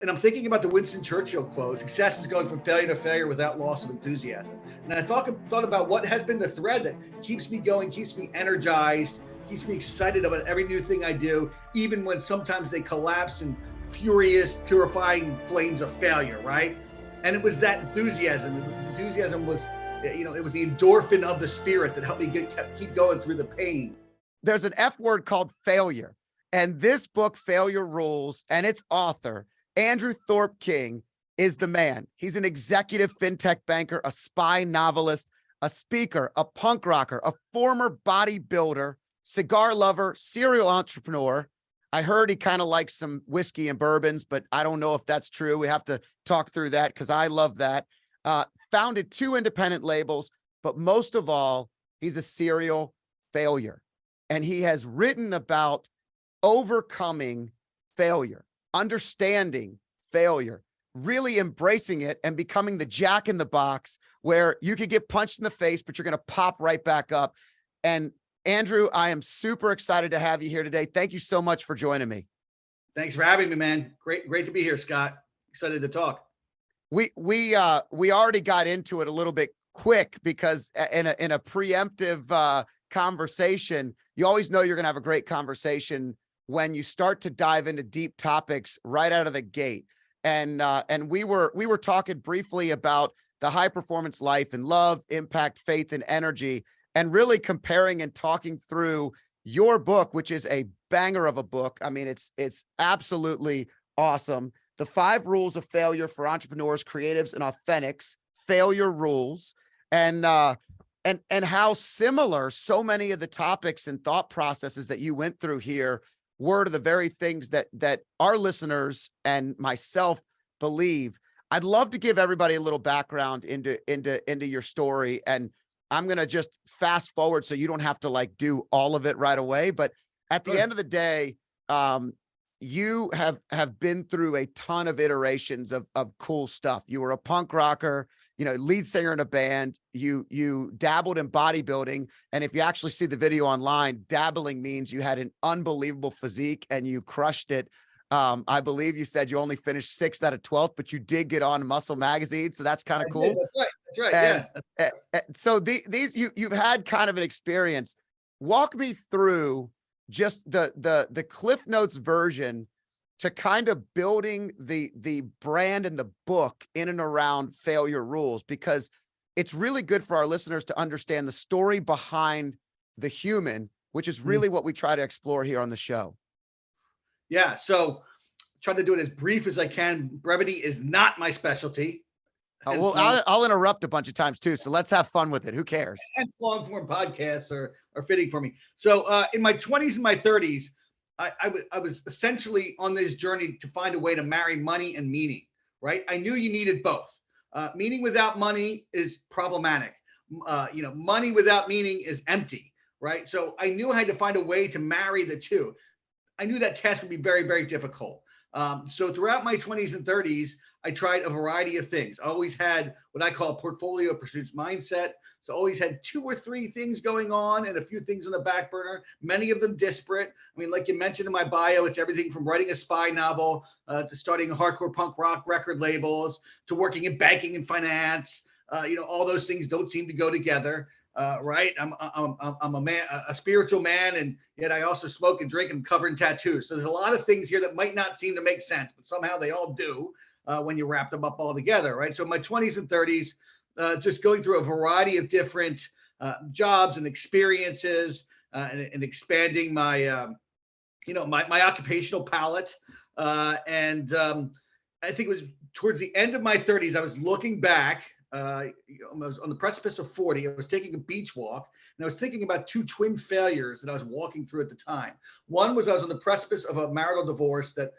And I'm thinking about the Winston Churchill quote: "Success is going from failure to failure without loss of enthusiasm." And I thought about what has been the thread that keeps me going, keeps me energized, keeps me excited about every new thing I do, even when sometimes they collapse in furious, purifying flames of failure, right? And it was that enthusiasm. The enthusiasm was, it was the endorphin of the spirit that helped me keep going through the pain. There's an F word called failure. And this book, Failure Rules, and its author, Andrew Thorpe King, is the man. He's an executive fintech banker, a spy novelist, a speaker, a punk rocker, a former bodybuilder, cigar lover, serial entrepreneur. I heard he kind of likes some whiskey and bourbons, but I don't know if that's true. We have to talk through that because I love that. Founded 2 independent labels, but most of all, he's a serial failure. And he has written about overcoming failure, understanding failure, really embracing it and becoming the jack in the box where you could get punched in the face, but you're going to pop right back up. And Andrew, I am super excited to have you here today. Thank you so much for joining me. Thanks for having me, man. Great to be here, Scott. Excited to talk. We already got into it a little bit quick because in a preemptive conversation, you always know you're going to have a great conversation when you start to dive into deep topics right out of the gate. And we were talking briefly about the high performance life and love, impact, faith, and energy, and really comparing and talking through your book, which is a banger of a book. I mean, it's absolutely awesome. The 5 Rules of Failure for Entrepreneurs, Creatives, and Authentics, Failure Rules, and how similar so many of the topics and thought processes that you went through here were to the very things that our listeners and myself believe. I'd love to give everybody a little background into your story, and I'm going to just fast forward so you don't have to like do all of it right away. But at the end of the day, you have been through a ton of iterations of cool stuff. You were a punk rocker, lead singer in a band. You dabbled in bodybuilding. And if you actually see the video online, dabbling means you had an unbelievable physique and you crushed it. I believe you said you only finished 6th out of 12th, but you did get on Muscle Magazine. So that's kind of cool. That's right. And so you've had kind of an experience. Walk me through just the Cliff Notes version to kind of building the brand and the book in and around Failure Rules, because it's really good for our listeners to understand the story behind the human, which is really what we try to explore here on the show. Yeah. So try to do it as brief as I can. Brevity is not my specialty. Well, I'll interrupt a bunch of times too. So let's have fun with it. Who cares? And long form podcasts are fitting for me. So in my 20s and my 30s, I was essentially on this journey to find a way to marry money and meaning, right? I knew you needed both. Meaning without money is problematic. Money without meaning is empty, right? So I knew I had to find a way to marry the two. I knew that task would be very, very difficult. So throughout my 20s and 30s, I tried a variety of things. I always had what I call a portfolio pursuits mindset. So I always had 2 or 3 things going on and a few things on the back burner, many of them disparate. I mean, like you mentioned in my bio, it's everything from writing a spy novel to starting hardcore punk rock record labels to working in banking and finance. All those things don't seem to go together. Right. I'm a man, a spiritual man, and yet I also smoke and drink and cover in tattoos. So there's a lot of things here that might not seem to make sense, but somehow they all do when you wrap them up all together. Right. So in my 20s and 30s, just going through a variety of different jobs and experiences and expanding my, my occupational palette. And I think it was towards the end of my 30s, I was looking back. I was on the precipice of 40. I was taking a beach walk and I was thinking about 2 twin failures that I was walking through at the time. One was I was on the precipice of a marital divorce that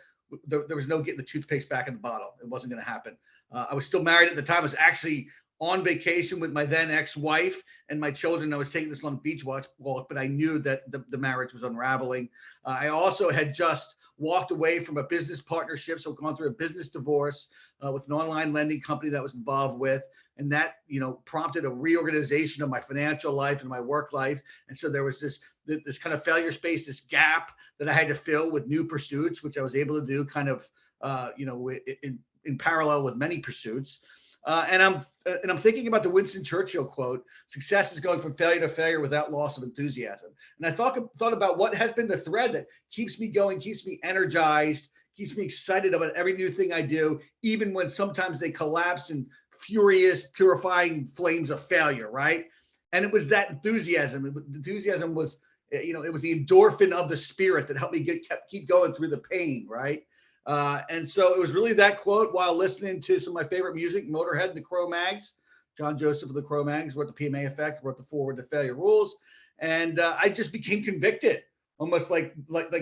there was no getting the toothpaste back in the bottle. It wasn't going to happen. I was still married at the time. I was actually on vacation with my then ex-wife and my children. I was taking this long beach walk, but I knew that the marriage was unraveling. I also had just walked away from a business partnership. So gone through a business divorce with an online lending company that I was involved with. And that, prompted a reorganization of my financial life and my work life. And so there was this kind of failure space, this gap that I had to fill with new pursuits, which I was able to do kind of in parallel with many pursuits. And I'm thinking about the Winston Churchill quote: "Success is going from failure to failure without loss of enthusiasm." And I thought about what has been the thread that keeps me going, keeps me energized, keeps me excited about every new thing I do, even when sometimes they collapse in furious, purifying flames of failure, right? And it was that enthusiasm. Enthusiasm was, it was the endorphin of the spirit that helped me keep going through the pain, right? And so it was really that quote while listening to some of my favorite music, Motorhead, the Cro-Mags. John Joseph of the Cro-Mags wrote the PMA Effect, wrote the Forward to Failure Rules. And I just became convicted, almost like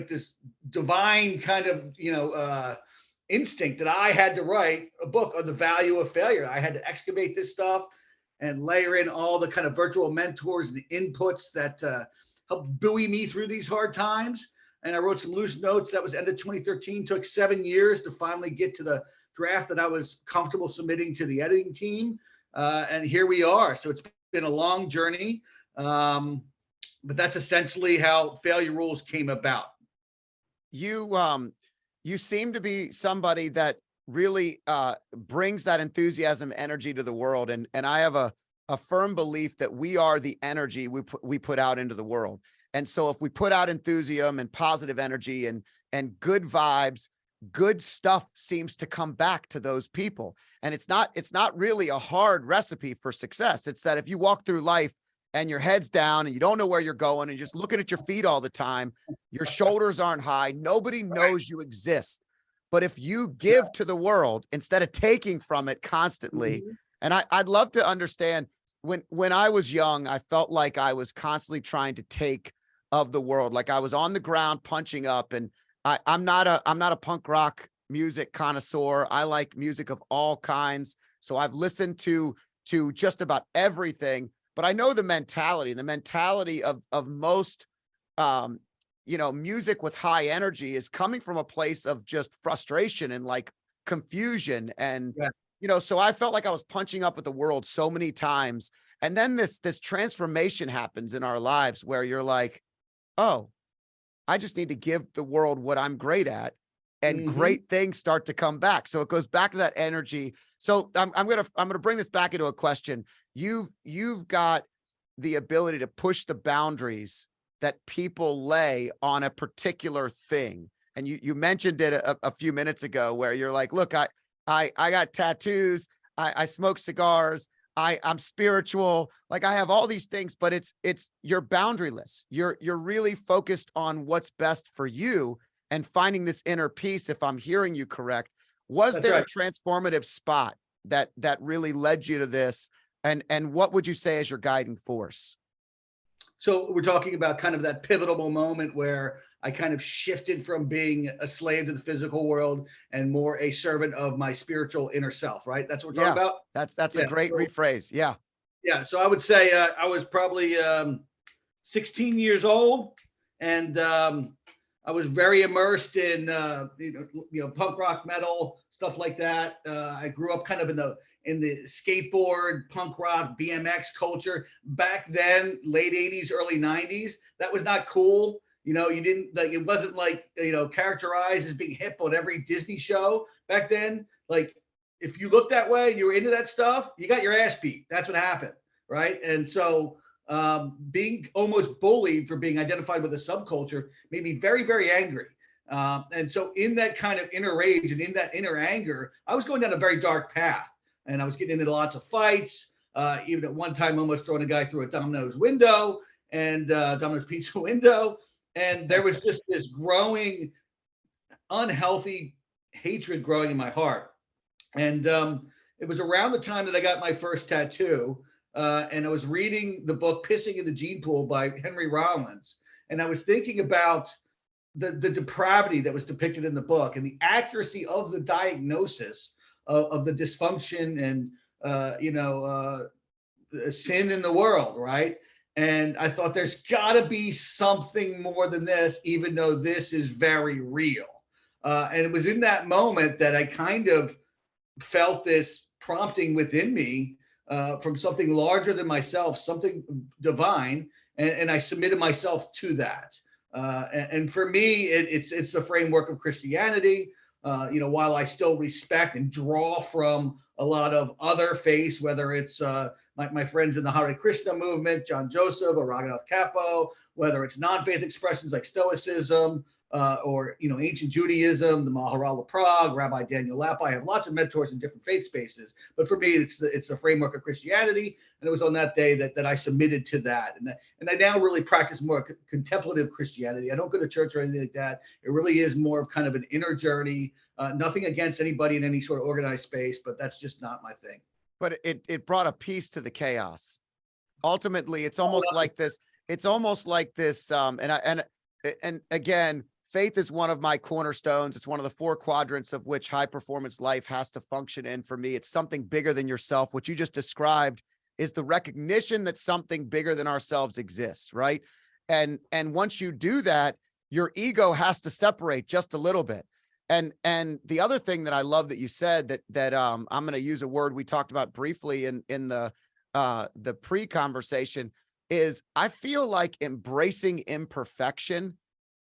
this divine kind of, instinct that I had to write a book on the value of failure. I had to excavate this stuff and layer in all the kind of virtual mentors and the inputs that helped buoy me through these hard times. And I wrote some loose notes. That was end of 2013. Took 7 years to finally get to the draft that I was comfortable submitting to the editing team. And here we are. So it's been a long journey. But that's essentially how Failure Rules came about. You seem to be somebody that really brings that enthusiasm, energy to the world. And I have a firm belief that we are the energy we put out into the world. And so if we put out enthusiasm and positive energy and good vibes, good stuff seems to come back to those people. And it's not really a hard recipe for success. It's that if you walk through life and your head's down and you don't know where you're going and you're just looking at your feet all the time, your shoulders aren't high, nobody knows you exist. But if you give to the world instead of taking from it constantly, and I'd love to understand, when I was young, I felt like I was constantly trying to take of the world. Like I was on the ground punching up, and I'm not a punk rock music connoisseur. I like music of all kinds. So I've listened to just about everything, but I know the mentality of most, music with high energy is coming from a place of just frustration and like confusion. And, so I felt like I was punching up at the world so many times. And then this transformation happens in our lives where you're like, oh, I just need to give the world what I'm great at, and great things start to come back. So it goes back to that energy. So I'm gonna bring this back into a question. You've got the ability to push the boundaries that people lay on a particular thing. And you mentioned it a few minutes ago where you're like, look, I got tattoos, I smoke cigars, I'm spiritual, like I have all these things, but you're boundaryless. You're really focused on what's best for you and finding this inner peace. If I'm hearing you correct, was there a transformative spot that really led you to this? And what would you say is your guiding force? So we're talking about kind of that pivotal moment where I kind of shifted from being a slave to the physical world and more a servant of my spiritual inner self, right? That's what we're talking about. That's a great rephrase. Yeah. Yeah. So I would say I was probably 16 years old, and I was very immersed in punk rock, metal, stuff like that. I grew up kind of in the skateboard, punk rock, BMX culture. Back then, late 80s, early 90s, that was not cool. You didn't like, it wasn't like, characterized as being hip on every Disney show back then. Like, if you looked that way and you were into that stuff, you got your ass beat. That's what happened, right? And so being almost bullied for being identified with a subculture made me very, very angry. And so in that kind of inner rage and in that inner anger, I was going down a very dark path. And I was getting into lots of fights, even at one time almost throwing a guy through a Domino's window and Domino's pizza window. And there was just this growing, unhealthy hatred growing in my heart. And it was around the time that I got my first tattoo. And I was reading the book Pissing in the Gene Pool by Henry Rollins. And I was thinking about the depravity that was depicted in the book and the accuracy of the diagnosis of the dysfunction and sin in the world, right? And I thought there's got to be something more than this, even though this is very real. And it was in that moment that I kind of felt this prompting within me from something larger than myself, something divine, and I submitted myself to that. And for me, it's the framework of Christianity. while I still respect and draw from a lot of other faiths, whether it's my friends in the Hare Krishna movement, John Joseph or Raghunath Kapo, whether it's non-faith expressions like Stoicism, or ancient Judaism, the Maharal of Prague, Rabbi Daniel Lappa. I have lots of mentors in different faith spaces, but for me, it's the framework of Christianity, and it was on that day that I submitted to that, and I now really practice more contemplative Christianity. I don't go to church or anything like that. It really is more of kind of an inner journey. Nothing against anybody in any sort of organized space, but that's just not my thing. But it brought a peace to the chaos. Ultimately, it's almost like this. It's almost like this. And again, faith is one of my cornerstones. It's one of the 4 quadrants of which high performance life has to function in. For me, it's something bigger than yourself. What you just described is the recognition that something bigger than ourselves exists, right? And once you do that, your ego has to separate just a little bit. And the other thing that I love that you said that I'm going to use a word we talked about briefly in the pre-conversation is I feel like embracing imperfection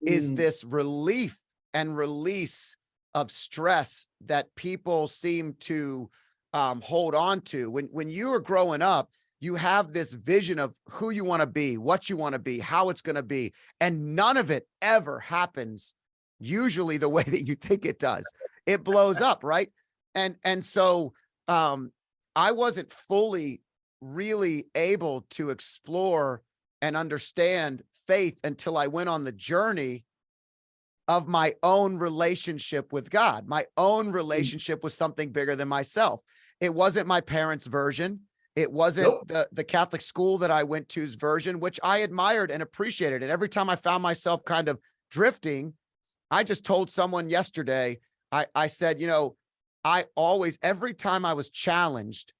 is this relief and release of stress that people seem to hold on to. When you are growing up, you have this vision of who you want to be, what you want to be, how it's going to be, and none of it ever happens usually the way that you think it does. It blows up, right? And so I wasn't fully really able to explore and understand faith until I went on the journey of my own relationship with God, my own relationship with something bigger than myself. It wasn't my parents' version. It wasn't the Catholic school that I went to's version, which I admired and appreciated. And every time I found myself kind of drifting, I just told someone yesterday, I said, every time I was challenged,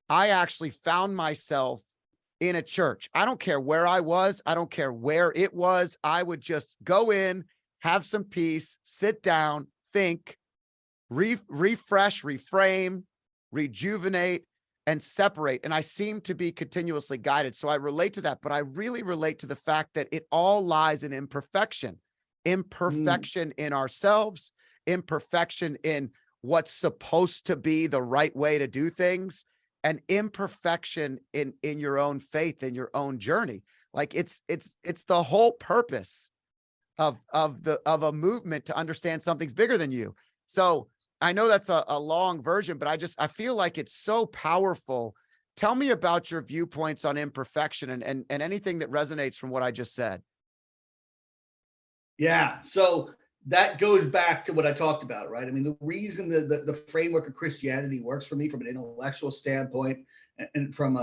I actually found myself in a church. I don't care where I was. I don't care where it was. I would just go in, have some peace, sit down, think, refresh, reframe, rejuvenate, and separate. And I seem to be continuously guided. So I relate to that, but I really relate to the fact that it all lies in imperfection. Imperfection in ourselves, imperfection in what's supposed to be the right way to do things, and imperfection in your own faith, in your own journey. Like it's the whole purpose of a movement to understand something's bigger than you. So I know that's a long version, but I feel like it's so powerful. Tell me about your viewpoints on imperfection and anything that resonates from what I just said. Yeah. So that goes back to what I talked about, right? I mean, the reason the framework of Christianity works for me from an intellectual standpoint and from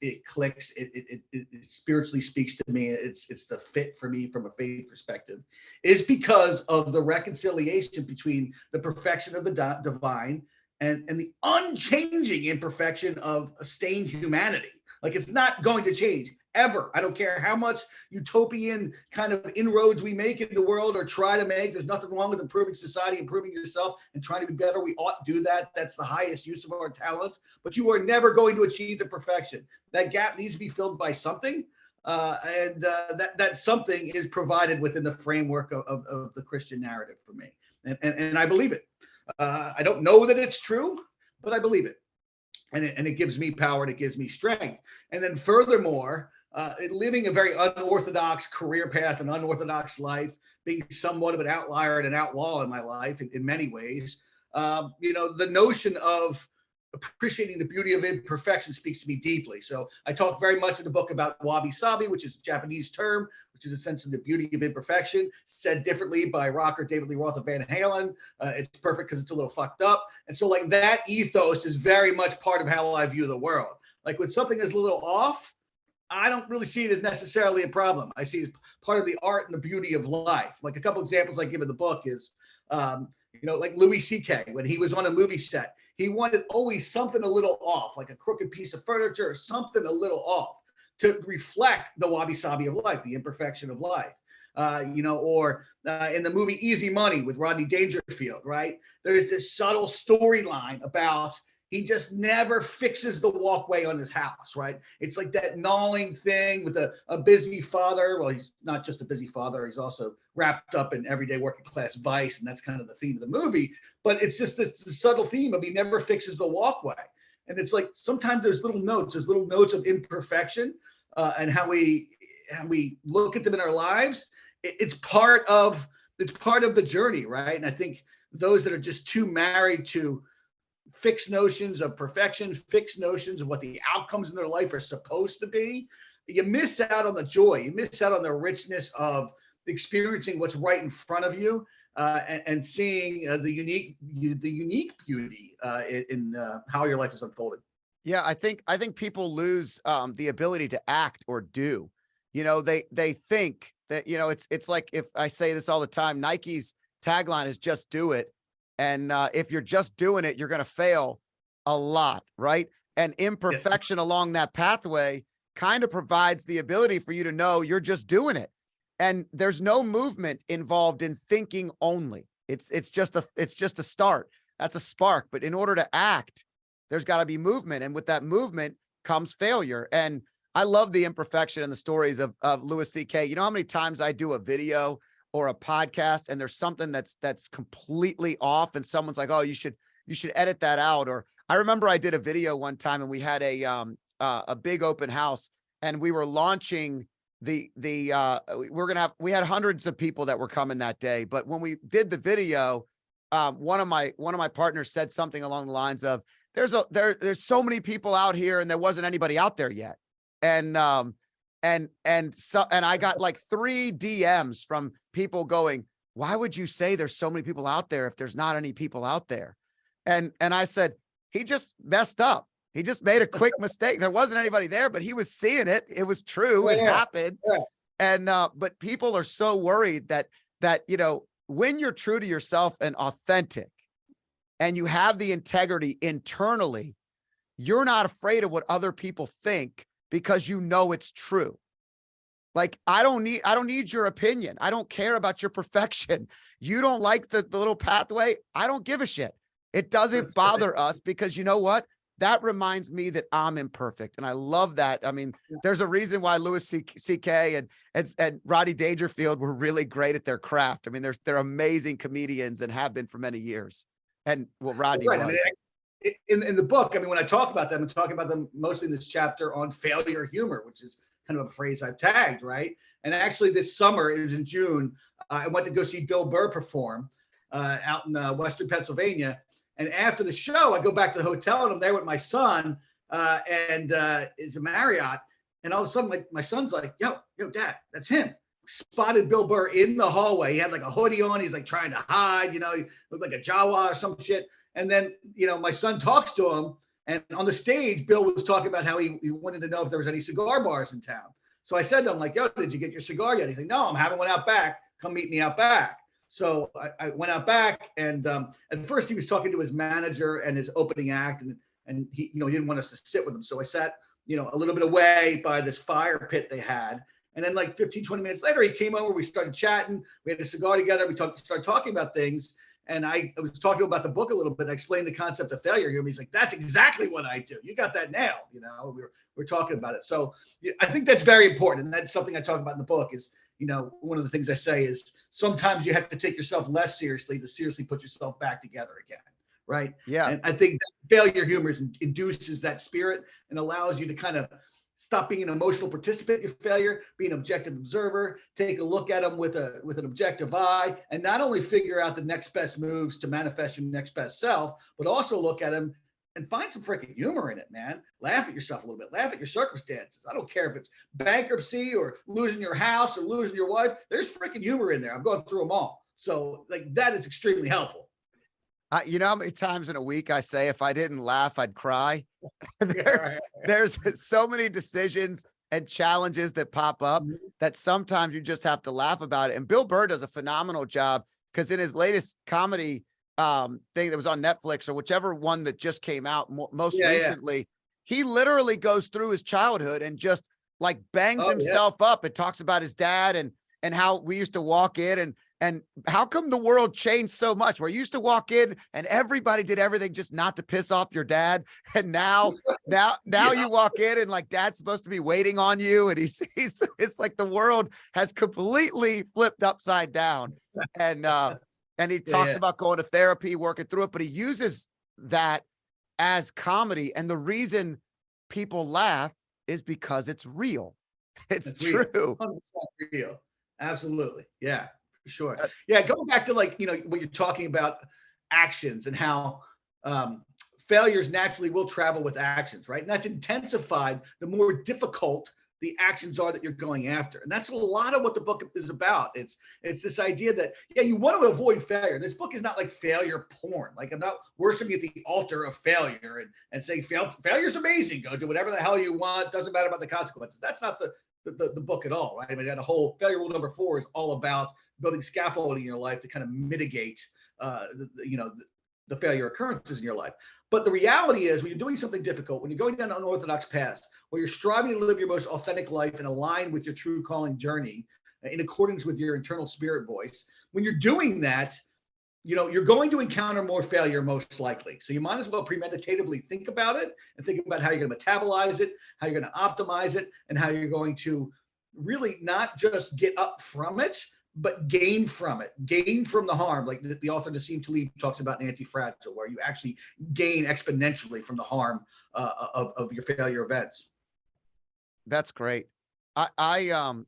it clicks, it spiritually speaks to me. It's the fit for me from a faith perspective is because of the reconciliation between the perfection of the divine and the unchanging imperfection of a stained humanity. Like it's not going to change ever. I don't care how much utopian kind of inroads we make in the world or try to make. There's nothing wrong with improving society, improving yourself, and trying to be better. We ought to do that. That's the highest use of our talents. But you are never going to achieve the perfection. That gap needs to be filled by something. That something is provided within the framework of the Christian narrative for me. And I believe it. I don't know that it's true, but I believe it. And it gives me power and it gives me strength. And then furthermore, living a very unorthodox career path, an unorthodox life, being somewhat of an outlier and an outlaw in my life in many ways, the notion of appreciating the beauty of imperfection speaks to me deeply. So I talk very much in the book about wabi-sabi, which is a Japanese term, which is essentially the beauty of imperfection, said differently by rocker David Lee Roth of Van Halen. It's perfect because it's a little fucked up. And so like that ethos is very much part of how I view the world. Like when something is a little off, I don't really see it as necessarily a problem. I see it as part of the art and the beauty of life. Like a couple examples I give in the book is, like Louis C.K. when he was on a movie set, he wanted always something a little off, like a crooked piece of furniture or something a little off to reflect the wabi-sabi of life, the imperfection of life. In the movie Easy Money with Rodney Dangerfield, right? There's this subtle storyline about he just never fixes the walkway on his house, right? It's like that gnawing thing with a busy father. Well, he's not just a busy father, he's also wrapped up in everyday working class vice, and that's kind of the theme of the movie. But it's just this subtle theme of he never fixes the walkway. And it's like sometimes there's little notes of imperfection, and how we look at them in our lives. It's part of the journey, right? And I think those that are just too married to fixed notions of perfection, fixed notions of what the outcomes in their life are supposed to be, you miss out on the joy. You miss out on the richness of experiencing what's right in front of you, and seeing the unique beauty in how your life is unfolded. Yeah, I think people lose the ability to act or do. You know, they think that, you know, it's like, if I say this all the time, Nike's tagline is just do it. And if you're just doing it, you're going to fail a lot, right? And imperfection along that pathway kind of provides the ability for you to know you're just doing it. And there's no movement involved in thinking only. It's just a start. That's a spark. But in order to act, there's got to be movement. And with that movement comes failure. And I love the imperfection and the stories of Louis C.K. You know how many times I do a video or a podcast and there's something that's completely off and someone's like, oh, you should edit that out. Or I remember I did a video one time and we had a big open house and we were launching we had hundreds of people that were coming that day. But when we did the video, one of my partners said something along the lines of, there's so many people out here and there wasn't anybody out there yet. And I got like 3 DMs from people going, why would you say there's so many people out there if there's not any people out there? And I said, he just messed up. He just made a quick mistake. There wasn't anybody there, but he was seeing it. It was true. It happened. Yeah. And, but people are so worried that, you know, when you're true to yourself and authentic and you have the integrity internally, you're not afraid of what other people think because you know it's true. Like, I don't need your opinion. I don't care about your perfection. You don't like the little pathway. I don't give a shit. It doesn't bother us because you know what? That reminds me that I'm imperfect. And I love that. I mean, there's a reason why Louis C.K. and Rodney Dangerfield were really great at their craft. I mean, they're amazing comedians and have been for many years. And well, Rodney was. I mean, in the book, I mean, when I talk about them, I'm talking about them mostly in this chapter on failure humor, which is kind of a phrase I've tagged, right? And actually this summer, it was in June, I went to go see Bill Burr perform out in Western Pennsylvania. And after the show, I go back to the hotel and I'm there with my son, and it's a Marriott. And all of a sudden, my son's like, yo, Dad, that's him. Spotted Bill Burr in the hallway. He had like a hoodie on. He's like trying to hide, you know, he looked like a Jawa or some shit. And then, you know, my son talks to him. And on the stage, Bill was talking about how he wanted to know if there was any cigar bars in town. So I said to him, like, yo, did you get your cigar yet? He's like, no, I'm having one out back. Come meet me out back. So I went out back, and at first he was talking to his manager and his opening act, and he, you know, he didn't want us to sit with him. So I sat, you know, a little bit away by this fire pit they had. And then like 15, 20 minutes later, he came over, we started chatting, we had a cigar together, we started talking about things. And I was talking about the book a little bit. I explained the concept of failure. He's like, that's exactly what I do. You got that nailed. You know, we're talking about it. So I think that's very important. And that's something I talk about in the book is, you know, one of the things I say is sometimes you have to take yourself less seriously to seriously put yourself back together again. Right. Yeah. And I think that failure humor induces that spirit and allows you to kind of stop being an emotional participant in your failure, be an objective observer, take a look at them with an objective eye, and not only figure out the next best moves to manifest your next best self, but also look at them and find some freaking humor in it, man. Laugh at yourself a little bit. Laugh at your circumstances. I don't care if it's bankruptcy or losing your house or losing your wife. There's freaking humor in there. I'm going through them all. So like that is extremely helpful. You know how many times in a week I say, if I didn't laugh, I'd cry. There's so many decisions and challenges that pop up that sometimes you just have to laugh about it. And Bill Burr does a phenomenal job because in his latest comedy thing that was on Netflix or whichever one that just came out most recently, he literally goes through his childhood and just like bangs himself up and talks about his dad and how we used to walk in And how come the world changed so much? Where you used to walk in and everybody did everything just not to piss off your dad. And now Yeah. you walk in and like dad's supposed to be waiting on you. And he's it's like the world has completely flipped upside down. And he talks Yeah. about going to therapy, working through it, but he uses that as comedy. And the reason people laugh is because it's real. It's That's real. true. 100% real. Absolutely. Yeah, for sure. Uh, Yeah, going back to like, what you're talking about actions and how failures naturally will travel with actions, right? And that's intensified the more difficult the actions are that you're going after. And that's a lot of what the book is about. It's this idea that, yeah, you want to avoid failure. This book is not like failure porn. Like I'm not worshiping at the altar of failure and saying failure's amazing. Go do whatever the hell you want. Doesn't matter about the consequences. That's not the book at all, right? I mean, that whole failure rule number 4 is all about building scaffolding in your life to kind of mitigate, the failure occurrences in your life. But the reality is, when you're doing something difficult, when you're going down an unorthodox path, where you're striving to live your most authentic life and align with your true calling journey in accordance with your internal spirit voice, when you're doing that, you're going to encounter more failure most likely. So you might as well premeditatively think about it and think about how you're going to metabolize it, how you're going to optimize it, and how you're going to really not just get up from it, but gain from it, gain from the harm. Like the author Nassim Taleb talks about in Anti-Fragile, where you actually gain exponentially from the harm of your failure events. That's great. I'm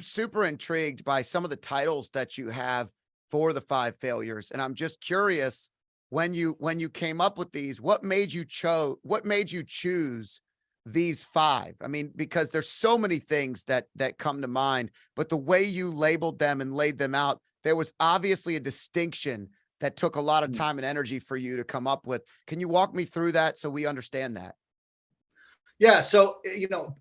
super intrigued by some of the titles that you have for the 5 failures. And I'm just curious, when you came up with these, what made you choose these 5? I mean, because there's so many things that come to mind, but the way you labeled them and laid them out, there was obviously a distinction that took a lot of time and energy for you to come up with. Can you walk me through that so we understand that? Yeah. So,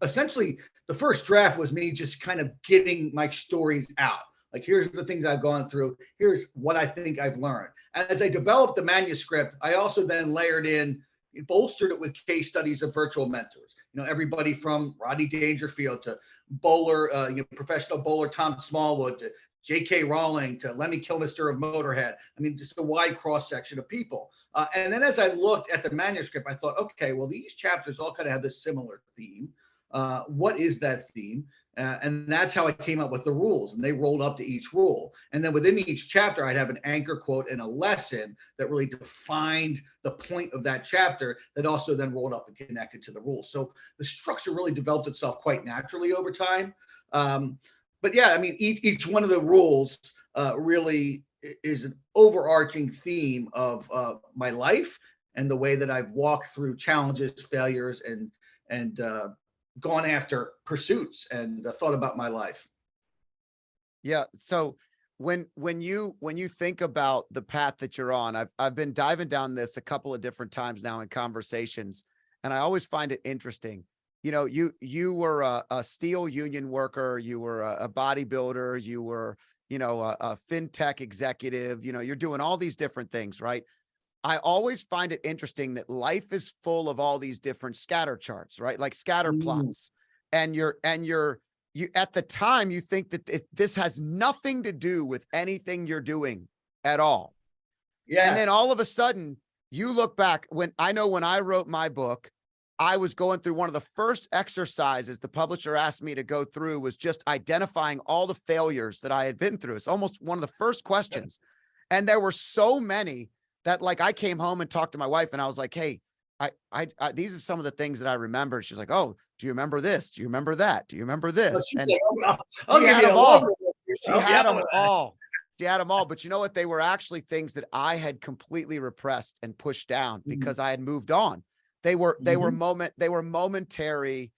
essentially the first draft was me just kind of getting my stories out. Like, here's the things I've gone through. Here's what I think I've learned. As I developed the manuscript, I also then layered in, bolstered it with case studies of virtual mentors. Everybody from Rodney Dangerfield to bowler, professional bowler Tom Smallwood, to J.K. Rowling, to Lemmy Kilmister of Motorhead. I mean, just a wide cross section of people. And then as I looked at the manuscript, I thought, okay, well, these chapters all kind of have this similar theme. What is that theme? And that's how I came up with the rules, and they rolled up to each rule. And then within each chapter, I'd have an anchor quote and a lesson that really defined the point of that chapter, that also then rolled up and connected to the rules. So the structure really developed itself quite naturally over time. But yeah, I mean, each one of the rules really is an overarching theme of my life and the way that I've walked through challenges, failures, and gone after pursuits and thought about my life. Yeah. So when you think about the path that you're on, I've been diving down this a couple of different times now in conversations, and I always find it interesting. You were a steel union worker, you were a bodybuilder, you were, a fintech executive, you're doing all these different things, right? I always find it interesting that life is full of all these different scatter charts, right? Like scatter plots. And you at the time, you think that this has nothing to do with anything you're doing at all. Yeah. And then all of a sudden you look back. When I wrote my book, I was going through one of the first exercises the publisher asked me to go through was just identifying all the failures that I had been through. It's almost one of the first questions. And there were so many that, like, I came home and talked to my wife and I was like, hey, I these are some of the things that I remember. She's like, oh, do you remember this? Do you remember that? Do you remember this? She And said, I'll she give had you a them all. longer list. She had them all. She had them all. But you know what? They were actually things that I had completely repressed and pushed down because I had moved on. They were momentary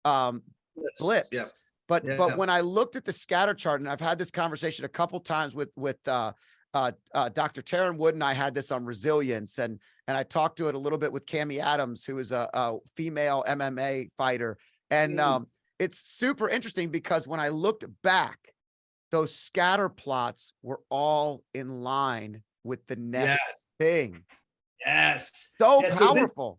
blips. Yeah. But when I looked at the scatter chart, and I've had this conversation a couple times with Dr. Taryn Wood, and I had this on resilience, and I talked to it a little bit with Cammie Adams, who is a female MMA fighter. And it's super interesting because when I looked back, those scatter plots were all in line with the next thing. Yes. So Yeah, powerful.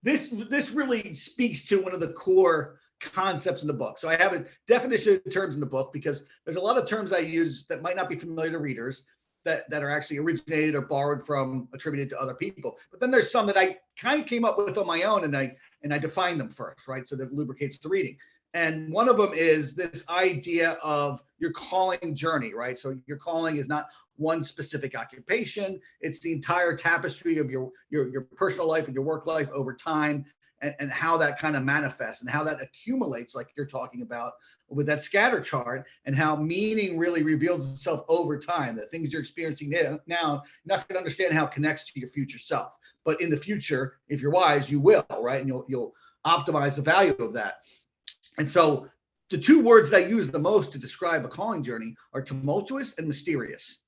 This really speaks to one of the core concepts in the book. So I have a definition of terms in the book because there's a lot of terms I use that might not be familiar to readers that are actually originated or borrowed from, attributed to other people. But then there's some that I kind of came up with on my own, and I defined them first, right? So that lubricates the reading. And one of them is this idea of your calling journey, right? So your calling is not one specific occupation. It's the entire tapestry of your personal life and your work life over time, and how that kind of manifests and how that accumulates, like you're talking about with that scatter chart, and how meaning really reveals itself over time. The things you're experiencing now, you're not going to understand how it connects to your future self. But in the future, if you're wise, you will, right? And you'll optimize the value of that. And so the two words that I use the most to describe a calling journey are tumultuous and mysterious.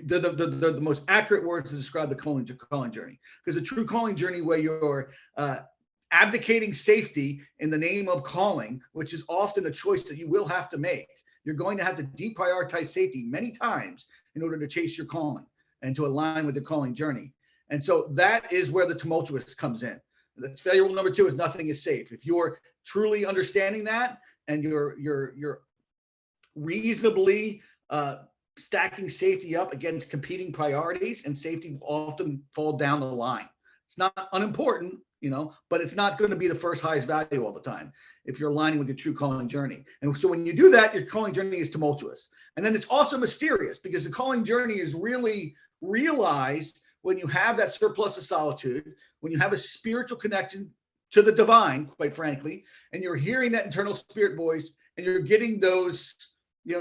They're the most accurate words to describe the calling journey. Because a true calling journey where you're abdicating safety in the name of calling, which is often a choice that you will have to make. You're going to have to deprioritize safety many times in order to chase your calling and to align with the calling journey. And so that is where the tumultuous comes in. That's failure rule number 2 is nothing is safe. If you're truly understanding that and you're reasonably stacking safety up against competing priorities, and safety will often fall down the line. It's not unimportant, but it's not going to be the first highest value all the time if you're aligning with your true calling journey. And so when you do that, your calling journey is tumultuous. And then it's also mysterious, because the calling journey is really realized when you have that surplus of solitude, when you have a spiritual connection to the divine, quite frankly, and you're hearing that internal spirit voice, and you're getting those,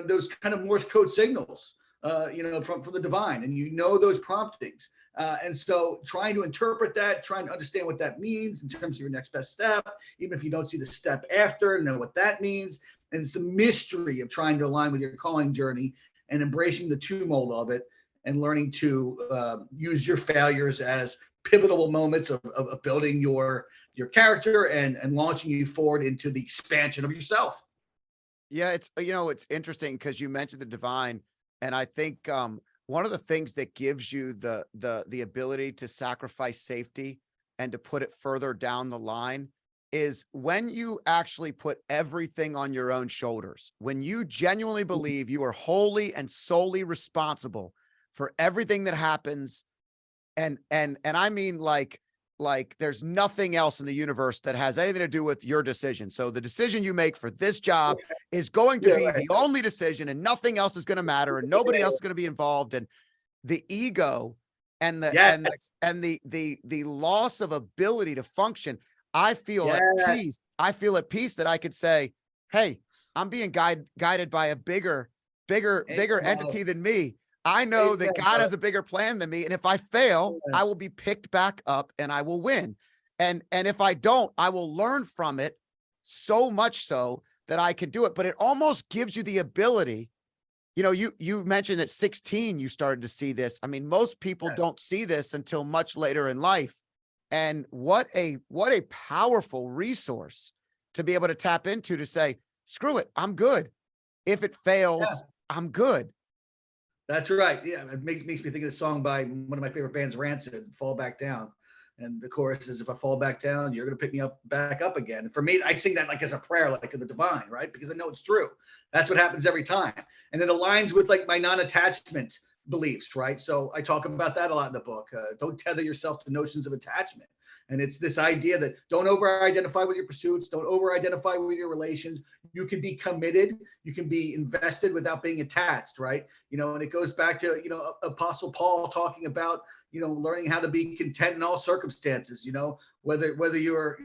those kind of Morse code signals, from the divine, and those promptings. And so trying to interpret that, trying to understand what that means in terms of your next best step, even if you don't see the step after, know what that means. And it's the mystery of trying to align with your calling journey and embracing the tumult of it, and learning to use your failures as pivotal moments of building your character and launching you forward into the expansion of yourself. Yeah, it's interesting because you mentioned the divine, and I think one of the things that gives you the ability to sacrifice safety and to put it further down the line is when you actually put everything on your own shoulders, when you genuinely believe you are wholly and solely responsible for everything that happens. And I mean, like there's nothing else in the universe that has anything to do with your decision. So the decision you make for this job is going to be the only decision, and nothing else is going to matter, and nobody else is going to be involved. And the ego and the loss of ability to function, I feel at peace. I feel at peace that I could say, hey, I'm being guided by a bigger entity than me. I know that God has a bigger plan than me. And if I fail, I will be picked back up and I will win. And if I don't, I will learn from it, so much so that I can do it. But it almost gives you the ability, you mentioned at 16, you started to see this. I mean, most people don't see this until much later in life. And what a powerful resource to be able to tap into, to say, screw it, I'm good. If it fails, I'm good. That's right. Yeah, it makes me think of the song by one of my favorite bands, Rancid, "Fall Back Down." And the chorus is, "If I fall back down, you're going to pick me up, back up again." And for me, I sing that like as a prayer, like to the divine, right? Because I know it's true. That's what happens every time. And it aligns with like my non-attachment beliefs, right? So I talk about that a lot in the book. Don't tether yourself to notions of attachment. And it's this idea that don't over-identify with your pursuits, don't over-identify with your relations. You can be committed, you can be invested without being attached, right? And it goes back to, Apostle Paul talking about, learning how to be content in all circumstances, whether you're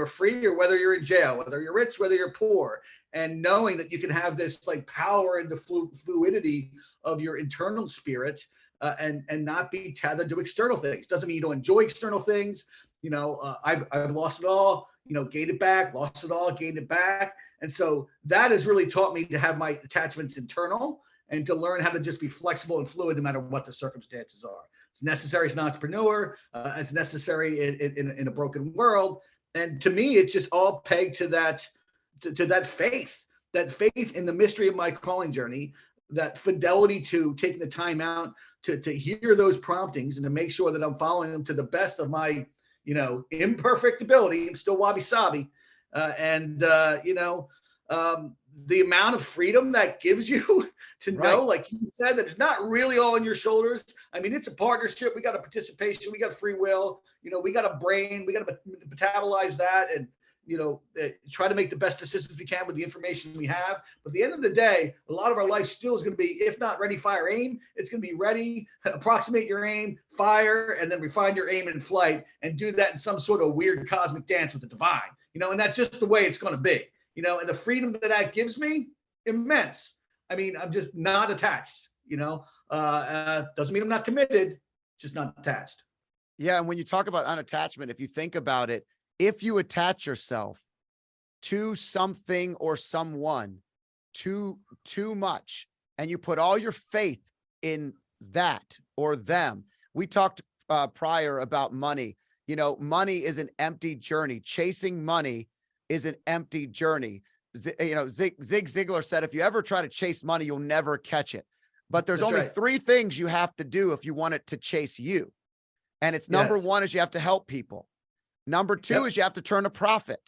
free or whether you're in jail, whether you're rich, whether you're poor, and knowing that you can have this like power and the fluidity of your internal spirit. And not be tethered to external things. Doesn't mean you don't enjoy external things. I've lost it all, gained it back, lost it all, gained it back. And so that has really taught me to have my attachments internal and to learn how to just be flexible and fluid no matter what the circumstances are. It's necessary as an entrepreneur. It's necessary in a broken world. And to me, it's just all pegged to that faith in the mystery of my calling journey, that fidelity to taking the time out to hear those promptings and to make sure that I'm following them to the best of my, imperfect ability. I'm still wabi-sabi, You know, the amount of freedom that gives you to know, like you said, that it's not really all on your shoulders. I mean, it's a partnership. We got a participation. We got free will. You know, we got a brain. We got to metabolize that and, you know, try to make the best decisions we can with the information we have. But at the end of the day, a lot of our life still is going to be, if not ready, fire, aim. It's going to be ready, approximate your aim, fire, and then refine your aim in flight and do that in some sort of weird cosmic dance with the divine, you know, and that's just the way it's going to be, you know, and the freedom that that gives me, immense. I mean, I'm just not attached, you know, doesn't mean I'm not committed, just not attached. Yeah. And when you talk about unattachment, if you think about it, if you attach yourself to something or someone too much, and you put all your faith in that or them, we talked prior about money. You know, money is an empty journey. Chasing money is an empty journey. You know, Zig Ziglar said, if you ever try to chase money, you'll never catch it. But there's only three things you have to do if you want it to chase you. And it's number one is you have to help people. Number two is you have to turn a profit.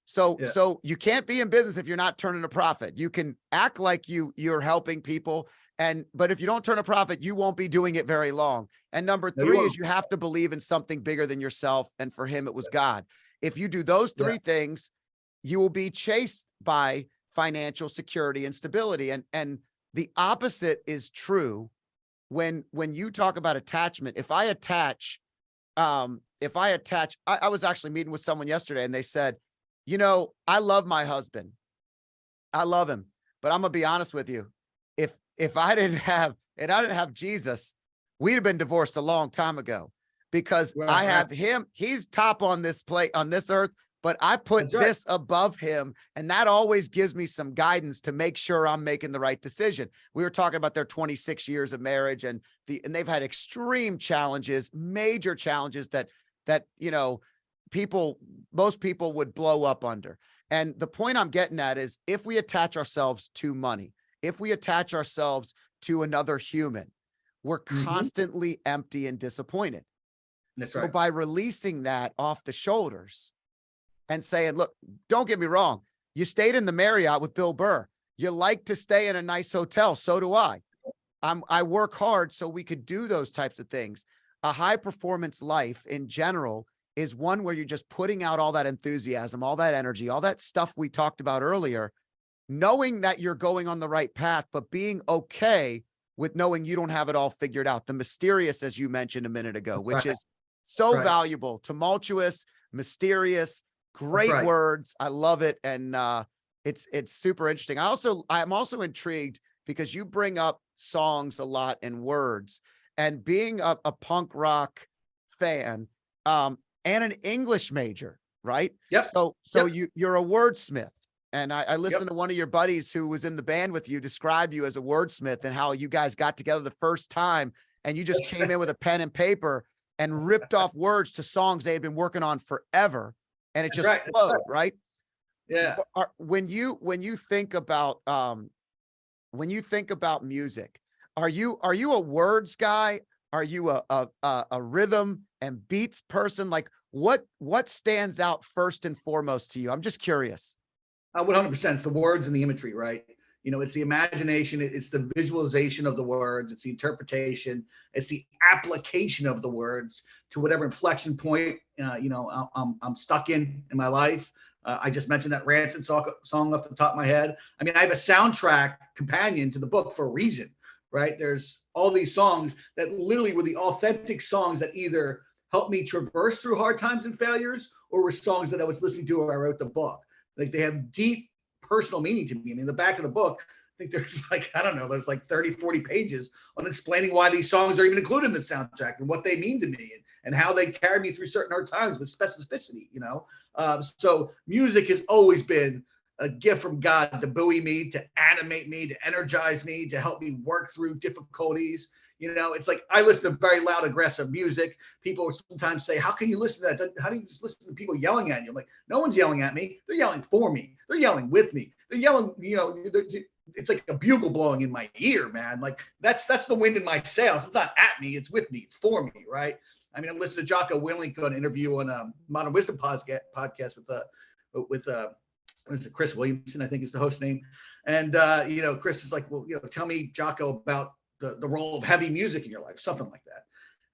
So you can't be in business if you're not turning a profit. You can act like you're helping people, but if you don't turn a profit, you won't be doing it very long. And number three is you have to believe in something bigger than yourself. And for him, it was God. If you do those three things, you will be chased by financial security and stability. And the opposite is true when you talk about attachment. I was actually meeting with someone yesterday and they said, you know, I love my husband. I love him, but I'm gonna be honest with you. If I didn't have Jesus, we'd have been divorced a long time ago, because I have him. He's top on this plate on this earth, but I put this above him. And that always gives me some guidance to make sure I'm making the right decision. We were talking about their 26 years of marriage, and they've had extreme challenges, major challenges that, you know, most people would blow up under. And the point I'm getting at is, if we attach ourselves to money, if we attach ourselves to another human, we're constantly empty and disappointed. So by releasing that off the shoulders and saying, look, don't get me wrong, you stayed in the Marriott with Bill Burr. You like to stay in a nice hotel. So do I. I work hard so we could do those types of things. A high performance life in general is one where you're just putting out all that enthusiasm, all that energy, all that stuff we talked about earlier, knowing that you're going on the right path, but being okay with knowing you don't have it all figured out. The mysterious, as you mentioned a minute ago, which is so valuable, tumultuous, mysterious, great words. I love it. And it's super interesting. I'm also intrigued because you bring up songs a lot and words, and being a punk rock fan, and an English major, right? Yep. So you're a wordsmith. And I listened to one of your buddies who was in the band with you describe you as a wordsmith, and how you guys got together the first time and you just came in with a pen and paper and ripped off words to songs they had been working on forever. And it just flowed, right? Yeah. When you think about music, are you a words guy? Are you a rhythm and beats person? Like what stands out first and foremost to you? I'm just curious. 100%. It's the words and the imagery, right? You know, it's the imagination, it's the visualization of the words, it's the interpretation, it's the application of the words to whatever inflection point, you know, I'm stuck in my life. I just mentioned that Rancid song off the top of my head. I mean, I have a soundtrack companion to the book for a reason, right? There's all these songs that literally were the authentic songs that either helped me traverse through hard times and failures, or were songs that I was listening to when I wrote the book. Like, they have deep personal meaning to me. And in the back of the book, I think there's like, I don't know, there's like 30, 40 pages on explaining why these songs are even included in the soundtrack and what they mean to me, and how they carry me through certain hard times with specificity, you know? So music has always been a gift from God to buoy me, to animate me, to energize me, to help me work through difficulties. You know, it's like I listen to very loud, aggressive music. People sometimes say, how can you listen to that? How do you just listen to people yelling at you? I'm like, no one's yelling at me. They're yelling for me. They're yelling with me. They're yelling, you know, it's like a bugle blowing in my ear, man. Like that's the wind in my sails. It's not at me. It's with me. It's for me, right? I mean, I listened to Jocko Willink on an interview on a Modern Wisdom podcast with with what is it, Chris Williamson, I think is the host name. And Chris is like, well, tell me, Jocko, about the role of heavy music in your life, something like that.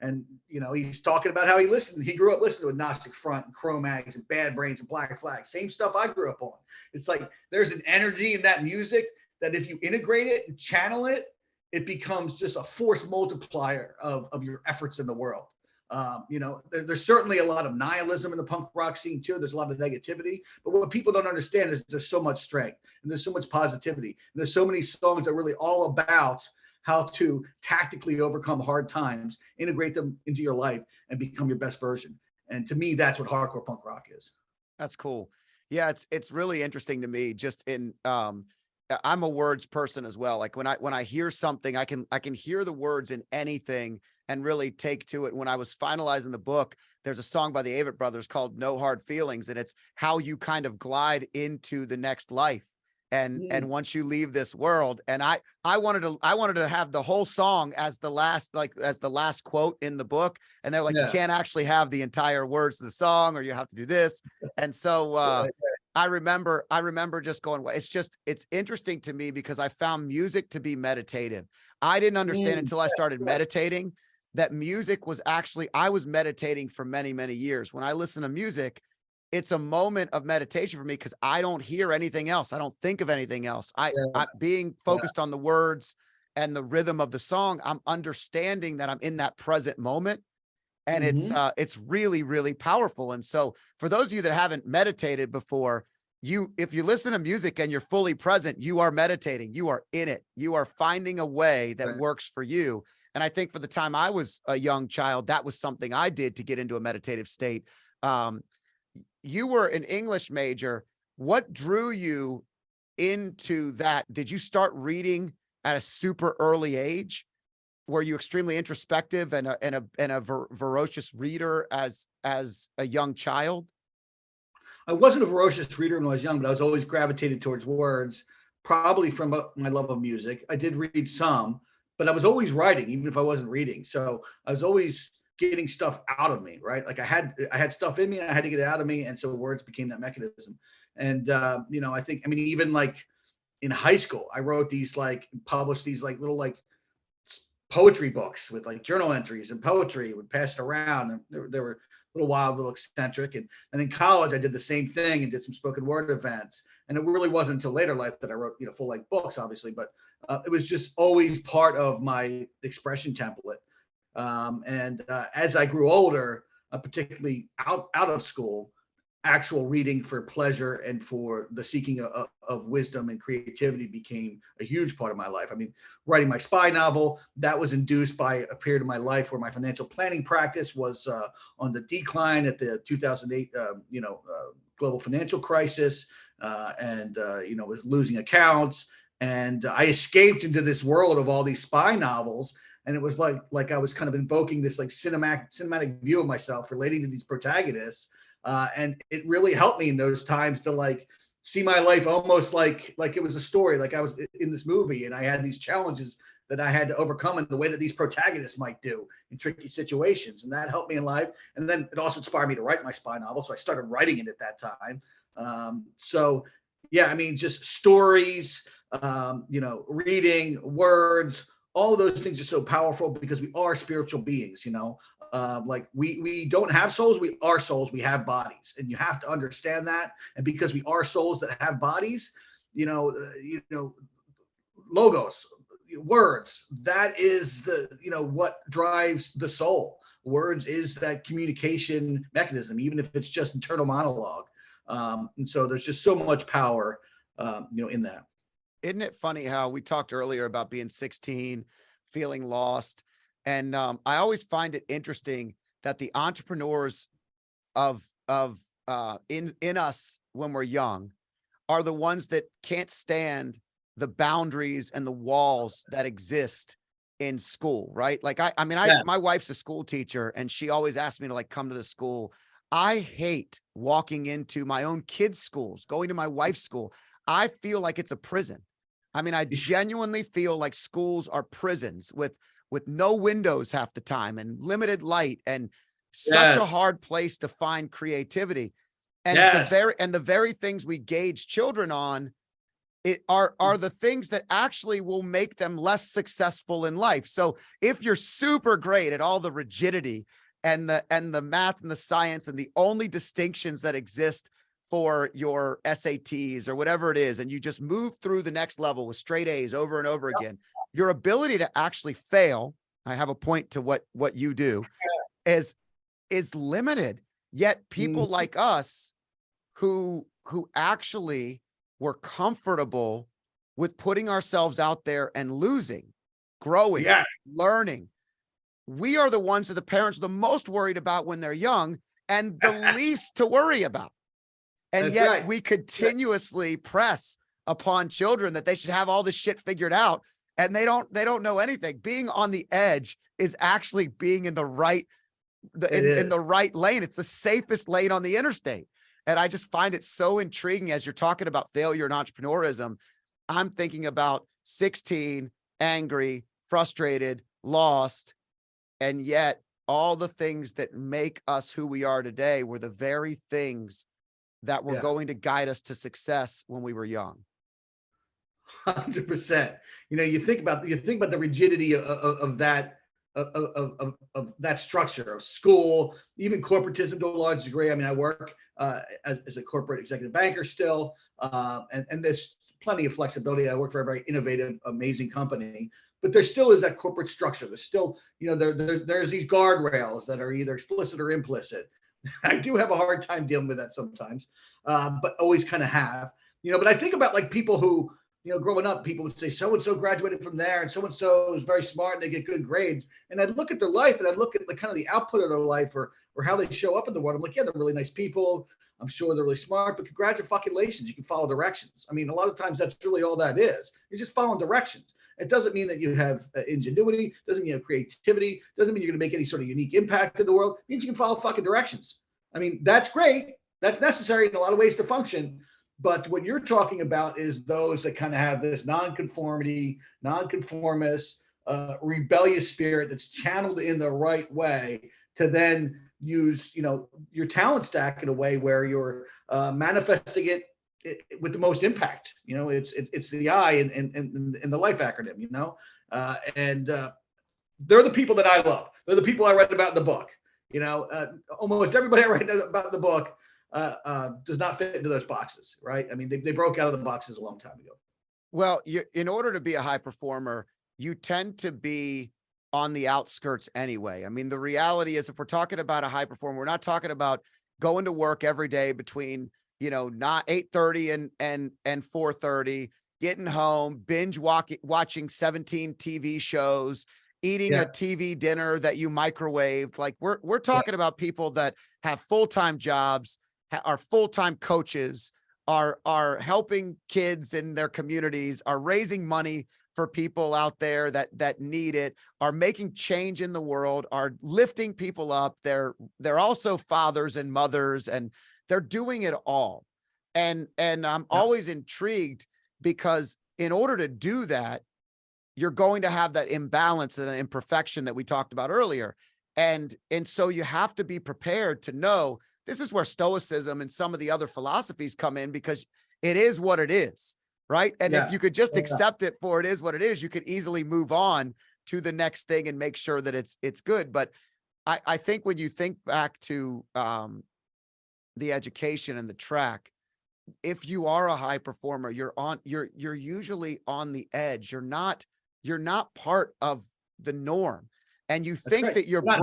And he's talking about how he grew up listening to Agnostic Front and Cro-Mags and Bad Brains and Black Flag, same stuff I grew up on. It's like there's an energy in that music that if you integrate it and channel it, it becomes just a force multiplier of your efforts in the world. There's certainly a lot of nihilism in the punk rock scene too. There's a lot of negativity, but what people don't understand is there's so much strength and there's so much positivity. And there's so many songs that are really all about how to tactically overcome hard times, integrate them into your life, and become your best version. And to me, that's what hardcore punk rock is. That's cool. Yeah, it's really interesting to me. Just in I'm a words person as well. Like when I hear something, I can hear the words in anything and really take to it. When I was finalizing the book, there's a song by the Avett Brothers called No Hard Feelings, and it's how you kind of glide into the next life. And once you leave this world, and I wanted to have the whole song as the last quote in the book. And they're like, you can't actually have the entire words of the song, or you have to do this. And so I remember just going, well, it's interesting to me because I found music to be meditative. I didn't understand until I started meditating that music was actually, I was meditating for many, many years. When I listen to music, it's a moment of meditation for me because I don't hear anything else. I don't think of anything else. I being focused on the words and the rhythm of the song, I'm understanding that I'm in that present moment. And it's really, really powerful. And so for those of you that haven't meditated before, if you listen to music and you're fully present, you are meditating, you are in it, you are finding a way that works for you. And I think for the time I was a young child, that was something I did to get into a meditative state. You were an English major. What drew you into that? Did you start reading at a super early age? Were you extremely introspective and a voracious reader as a young child? I wasn't a voracious reader when I was young, but I was always gravitated towards words, probably from my love of music. I did read some, but I was always writing, even if I wasn't reading. So I was always getting stuff out of me, right? Like I had stuff in me and I had to get it out of me. And so words became that mechanism. And, even like in high school, I wrote published these little poetry books with journal entries and poetry, would pass it around. And they were a little wild, a little eccentric. And in college, I did the same thing and did some spoken word events. And it really wasn't until later life that I wrote, full length books, obviously, but it was just always part of my expression template. As I grew older, particularly out of school, actual reading for pleasure and for the seeking of wisdom and creativity became a huge part of my life. I mean, writing my spy novel, that was induced by a period of my life where my financial planning practice was on the decline at the 2008, global financial crisis, was losing accounts. And I escaped into this world of all these spy novels. And it was like I was kind of invoking this cinematic view of myself relating to these protagonists. And it really helped me in those times to see my life almost like it was a story, like I was in this movie and I had these challenges that I had to overcome in the way that these protagonists might do in tricky situations. And that helped me in life. And then it also inspired me to write my spy novel. So I started writing it at that time. Just stories, reading, words, all of those things are so powerful because we are spiritual beings, we don't have souls, we are souls, we have bodies, and you have to understand that. And because we are souls that have bodies, logos, words, that is what drives the soul. Words is that communication mechanism, even if it's just internal monologue. And so there's just so much power, in that. Isn't it funny how we talked earlier about being 16, feeling lost? And I always find it interesting that the entrepreneurs in us when we're young are the ones that can't stand the boundaries and the walls that exist in school, right? My wife's a school teacher and she always asks me to come to the school. I hate walking into my own kids' schools, going to my wife's school. I feel like it's a prison. I mean, I genuinely feel like schools are prisons with no windows half the time and limited light and such a hard place to find creativity. And Yes. the very things we gauge children on are the things that actually will make them less successful in life. So if you're super great at all the rigidity and the math and the science and the only distinctions that exist for your SATs or whatever it is, and you just move through the next level with straight A's over and over again, your ability to actually fail, I have a point to what you do, is limited. Yet people like us who actually were comfortable with putting ourselves out there and losing, growing, Yeah. learning. We are the ones that the parents are the most worried about when they're young and the least to worry about. And That's yet right. we continuously press upon children that they should have all this shit figured out. And they don't know anything. Being on the edge is actually being in the right, in the right lane. It's the safest lane on the interstate. And I just find it so intriguing as you're talking about failure and entrepreneurism. I'm thinking about 16, angry, frustrated, lost, and yet all the things that make us who we are today were the very things that were going to guide us to success when we were young. 100%. You think about the rigidity of that of that structure of school, even corporatism to a large degree. I mean, I work as a corporate executive banker still, and there's plenty of flexibility. I work for a very innovative, amazing company, but there still is that corporate structure. There's still, there's these guardrails that are either explicit or implicit. I do have a hard time dealing with that sometimes, but always kind of have. But I think about like people who, growing up, people would say so-and-so graduated from there and so-and-so is very smart and they get good grades. And I'd look at their life and I'd look at the kind of the output of their life or how they show up in the world. I'm like, yeah, they're really nice people. I'm sure they're really smart, but congratulations, you can follow directions. I mean, a lot of times that's really all that is. You're just following directions. It doesn't mean that you have ingenuity, doesn't mean you have creativity, doesn't mean you're going to make any sort of unique impact in the world. It means you can follow fucking directions. I mean, that's great. That's necessary in a lot of ways to function. But what you're talking about is those that kind of have this nonconformist, rebellious spirit that's channeled in the right way to then use, your talent stack in a way where you're manifesting it with the most impact. It's the I in the life acronym. And they're the people that I love. They're the people I read about in the book. Almost everybody I read about in the book does not fit into those boxes, right? I mean, they broke out of the boxes a long time ago. Well, in order to be a high performer, you tend to be on the outskirts anyway. I mean, the reality is if we're talking about a high performer, we're not talking about going to work every day between, not 8:30 and 4:30, getting home, watching 17 TV shows, eating a TV dinner that you microwaved. Like we're talking about people that have full-time jobs, are full-time coaches, are helping kids in their communities, are raising money for people out there that need it, are making change in the world, are lifting people up. They're also fathers and mothers, and they're doing it all. And I'm always intrigued because in order to do that, you're going to have that imbalance and imperfection that we talked about earlier. And so you have to be prepared to know this is where Stoicism and some of the other philosophies come in, because it is what it is, right? And if you could just accept it for it is what it is, you could easily move on to the next thing and make sure that it's good. But I think when you think back to the education and the track, if you are a high performer, you're usually on the edge. You're not part of the norm. And you think that you're not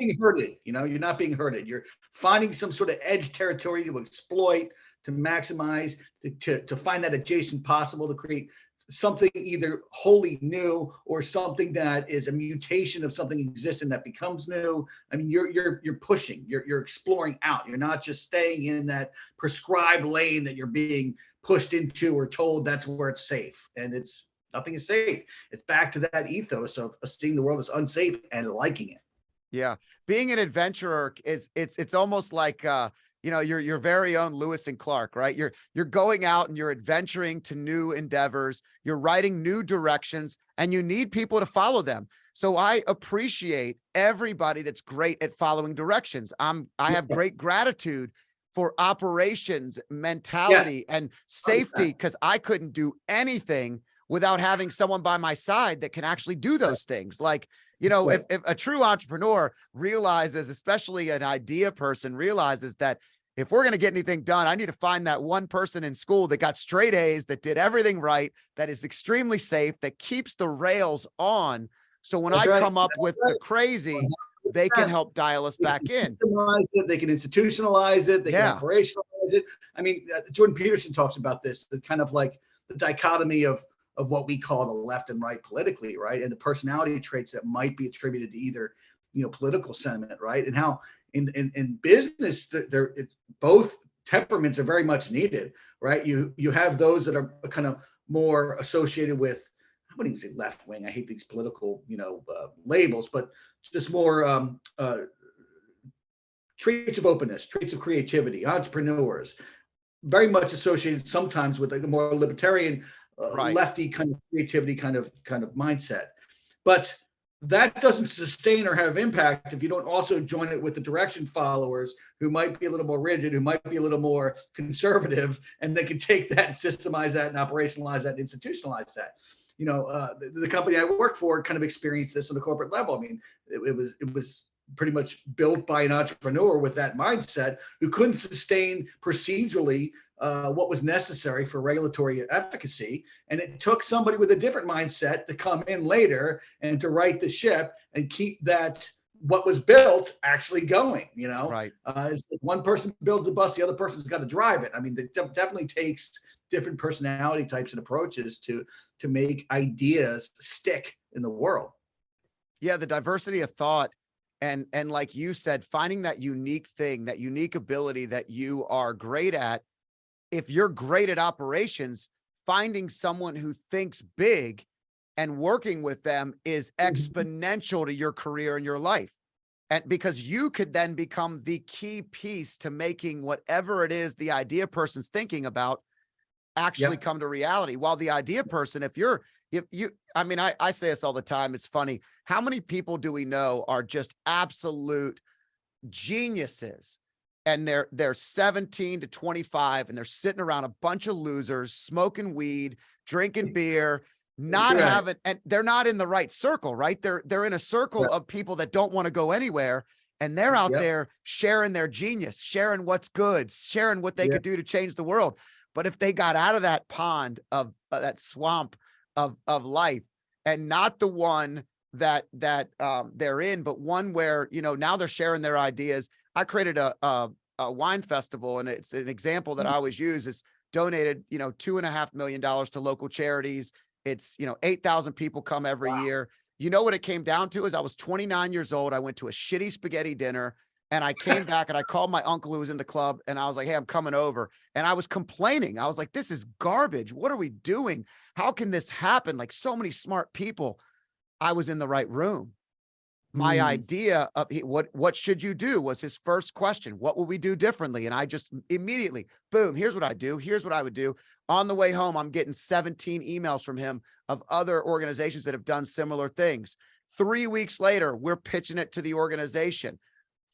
being herded, you're not being herded. You're finding some sort of edge territory to exploit, to maximize, to find that adjacent possible, to create something either wholly new or something that is a mutation of something existing that becomes new. I mean, you're pushing, you're exploring out. You're not just staying in that prescribed lane that you're being pushed into or told that's where it's safe. And nothing is safe. It's back to that ethos of seeing the world as unsafe and liking it. Yeah. Being an adventurer it's almost like, your very own Lewis and Clark, right? You're going out and you're adventuring to new endeavors. You're writing new directions and you need people to follow them. So I appreciate everybody that's great at following directions. I have great gratitude for operations, Yes, mentality, and 100%. safety, because I couldn't do anything without having someone by my side that can actually do Right, those things. Like, you know, right. if a true entrepreneur realizes, especially an idea person realizes that if we're going to get anything done, I need to find that one person in school that got straight A's, that did everything right, that is extremely safe, that keeps the rails on. So when That's I right. come up That's with the right. crazy, they can 100%. help dial us They back can in. systemize it. They can institutionalize it. They can Yeah, operationalize it. I mean, Jordan Peterson talks about this, the kind of like the dichotomy of what we call the left and right politically, right, and the personality traits that might be attributed to either, political sentiment, right, and how in business both temperaments are very much needed, right. You have those that are kind of more associated with, I wouldn't even say left wing. I hate these political, labels, but just more traits of openness, traits of creativity, entrepreneurs, very much associated sometimes with a more libertarian, right. lefty kind of creativity kind of mindset. But that doesn't sustain or have impact if you don't also join it with the direction followers who might be a little more rigid, who might be a little more conservative, and they can take that and systemize that and operationalize that and institutionalize that. The company I work for kind of experienced this on a corporate level. I mean, it was pretty much built by an entrepreneur with that mindset who couldn't sustain procedurally what was necessary for regulatory efficacy. And it took somebody with a different mindset to come in later and to right the ship and keep that what was built actually going. Right. It's like one person builds a bus, the other person's got to drive it. I mean, it definitely takes different personality types and approaches to make ideas stick in the world. Yeah, the diversity of thought, and like you said, finding that unique thing, that unique ability that you are great at. If you're great at operations, finding someone who thinks big and working with them is Mhm. exponential to your career and your life. And because you could then become the key piece to making whatever it is the idea person's thinking about actually Yep. come to reality. While the idea person, if you, I mean, I say this all the time. It's funny. How many people do we know are just absolute geniuses, and they're 17 to 25, and they're sitting around a bunch of losers, smoking weed, drinking beer, not Right. having, and they're not in the right circle, right? They're in a circle Right. of people that don't want to go anywhere. And they're out Yep. there sharing their genius, sharing what's good, sharing what they Yeah. could do to change the world. But if they got out of that pond of that swamp of life, and not the one that they're in, but one where, now they're sharing their ideas. I created a wine festival, and it's an example that I always use. Is donated, $2.5 million to local charities. It's, 8,000 people come every Wow. year. You know what it came down to is I was 29 years old. I went to a shitty spaghetti dinner, and I came back and I called my uncle who was in the club, and I was like, "Hey, I'm coming over." And I was complaining. I was like, "This is garbage. What are we doing? How can this happen? Like, so many smart people." I was in the right room. My Hmm. idea of what should you do was his first question. What will we do differently? And I just immediately, boom, here's what I do. Here's what I would do. On the way home, I'm getting 17 emails from him of other organizations that have done similar things. 3 weeks later, we're pitching it to the organization.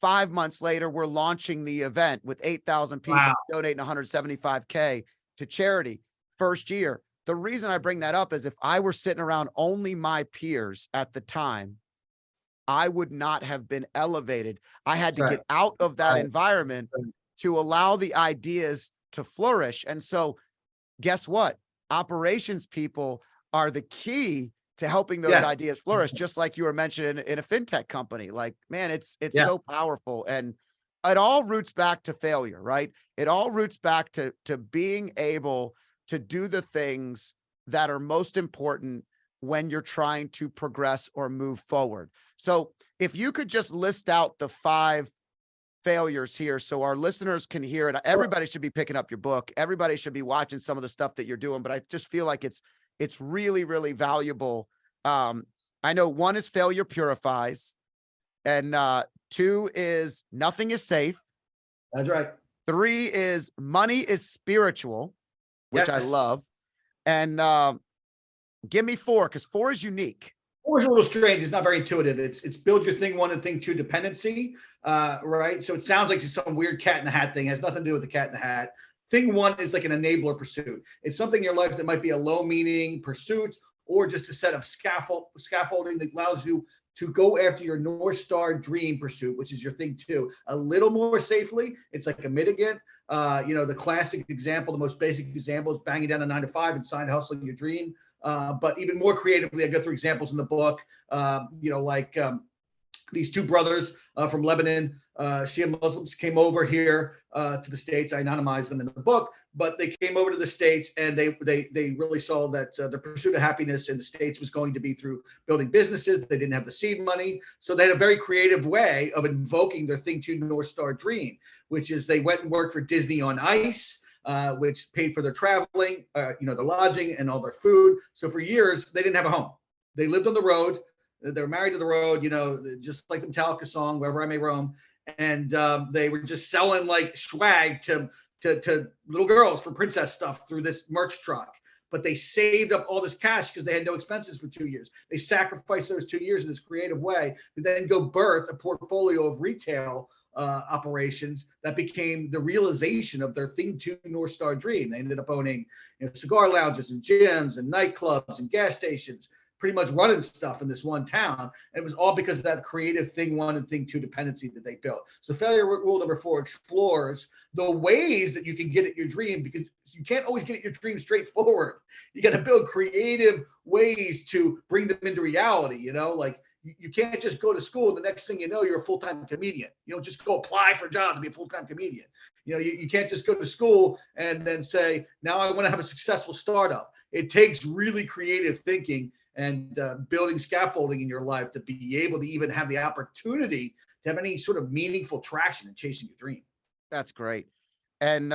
5 months later, we're launching the event with 8,000 Wow. people donating 175K to charity. First year. The reason I bring that up is if I were sitting around only my peers at the time, I would not have been elevated. I had That's to right. get out of that Right. environment Right. to allow the ideas to flourish. And so, guess what? Operations people are the key to helping those Yes. ideas flourish, just like you were mentioning in a fintech company. Like, man, it's Yeah. so powerful. And it all roots back to failure, right? It all roots back to being able to do the things that are most important when you're trying to progress or move forward. So if you could just list out the 5 failures here so our listeners can hear it. Sure. Everybody should be picking up your book. Everybody should be watching some of the stuff that you're doing, but I just feel like it's really, really valuable. Um, I know one is failure purifies, and 2 is nothing is safe. That's right. 3 is money is spiritual, which I Yes. love. And give me 4, because 4 is unique. Four is a little strange. It's not very intuitive. It's build your thing one and thing two dependency, right? So it sounds like just some weird cat in the hat thing. It has nothing to do with the cat in the hat. Thing one is like an enabler pursuit. It's something in your life that might be a low meaning pursuit or just a set of scaffolding that allows you to go after your North Star dream pursuit, which is your thing two, a little more safely. It's like a mitigant. The classic example, the most basic example is banging down a 9 to 5 and side hustling your dream. But even more creatively, I go through examples in the book, these two brothers from Lebanon, Shia Muslims, came over here to the States. I anonymized them in the book, but they came over to the States and they really saw that the pursuit of happiness in the States was going to be through building businesses. They didn't have the seed money. So they had a very creative way of invoking their Thing to North Star dream, which is they went and worked for Disney on Ice, which paid for their traveling, their lodging and all their food. So for years, they didn't have a home. They lived on the road. They were married to the road, just like the Metallica song, Wherever I May Roam. And they were just selling like swag to little girls for princess stuff through this merch truck. But they saved up all this cash because they had no expenses for 2 years. They sacrificed those 2 years in this creative way to then go birth a portfolio of retail operations that became the realization of their Thing to North Star dream. They ended up owning cigar lounges and gyms and nightclubs and gas stations, pretty much running stuff in this one town. And it was all because of that creative thing one and thing two dependency that they built. So failure rule number 4 explores the ways that you can get at your dream, because you can't always get at your dream straightforward. You got to build creative ways to bring them into reality. Like you can't just go to school and the next thing you know, you're a full-time comedian. You don't just go apply for a job to be a full-time comedian. You can't just go to school and then say, now I want to have a successful startup. It takes really creative thinking and building scaffolding in your life to be able to even have the opportunity to have any sort of meaningful traction in chasing your dream. That's great. And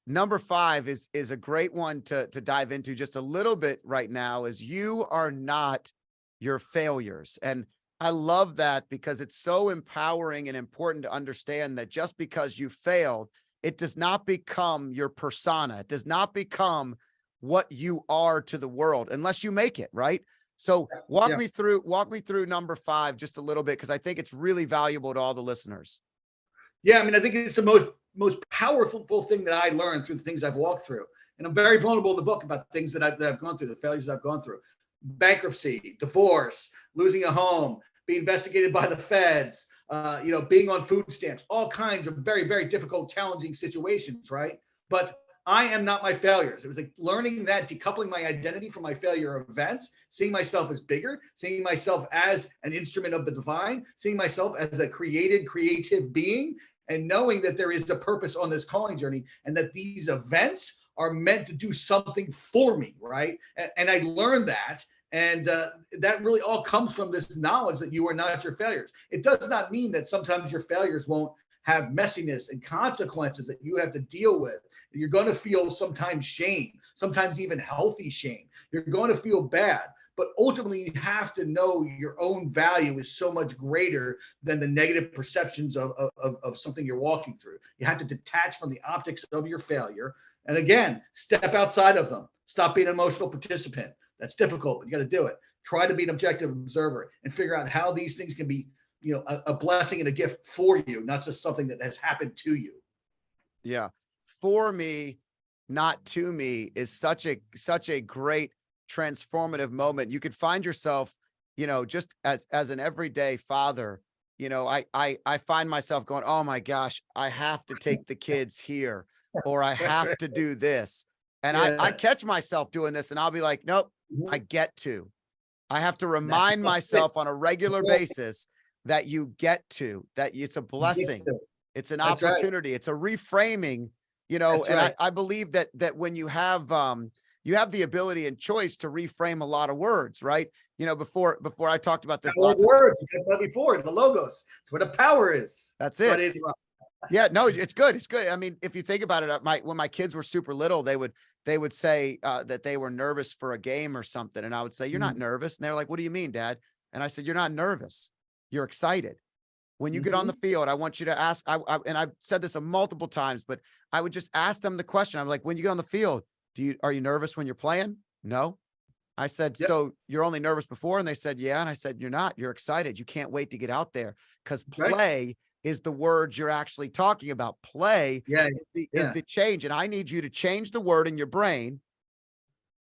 number 5 is a great one to dive into just a little bit right now, is you are not your failures. And I love that because it's so empowering and important to understand that just because you failed, it does not become your persona. It does not become what you are to the world unless you make it, right? So walk me through number 5 just a little bit, because I think it's really valuable to all the listeners. Yeah, I mean, I think it's the most powerful thing that I learned through the things I've walked through. And I'm very vulnerable in the book about things that I've gone through, the failures that I've gone through. Bankruptcy, divorce, losing a home, being investigated by the feds, being on food stamps, all kinds of very, very difficult, challenging situations, right? But I am not my failures. It was like learning that, decoupling my identity from my failure events, seeing myself as bigger, seeing myself as an instrument of the divine, seeing myself as a creative being, and knowing that there is a purpose on this calling journey and that these events are meant to do something for me, right? And I learned that. And that really all comes from this knowledge that you are not your failures. It does not mean that sometimes your failures won't have messiness and consequences that you have to deal with. You're going to feel sometimes shame, sometimes even healthy shame. You're going to feel bad, but ultimately you have to know your own value is so much greater than the negative perceptions of something you're walking through. You have to detach from the optics of your failure. And again, step outside of them. Stop being an emotional participant. That's difficult, but you got to do it. Try to be an objective observer and figure out how these things can be a blessing and a gift for you, not just something that has happened to you. Yeah. For me, not to me is such a great transformative moment. You could find yourself, just as an everyday father, I find myself going, oh my gosh, I have to take the kids here, or I have to do this. And I catch myself doing this and I'll be like, nope, I have to remind myself on a regular basis that you get to, that it's a blessing. It's an opportunity. It's a reframing, and I believe that when you have the ability and choice to reframe a lot of words, right? Before I talked about this, lots of words before the logos. It's where the power is. That's it. Yeah, no, it's good. It's good. I mean, if you think about it, when my kids were super little, they would say that they were nervous for a game or something. And I would say, you're not nervous. And they're like, what do you mean, Dad? And I said, you're not nervous. You're excited. When you get on the field, I want you to ask, and I've said this multiple times, but I would just ask them the question. I'm like, when you get on the field, are you nervous when you're playing? No. I said, Yep. so you're only nervous before? And they said, yeah. And I said, you're not, you're excited. You can't wait to get out there because Right. play is the word you're actually talking about. Play Yeah. is the change. And I need you to change the word in your brain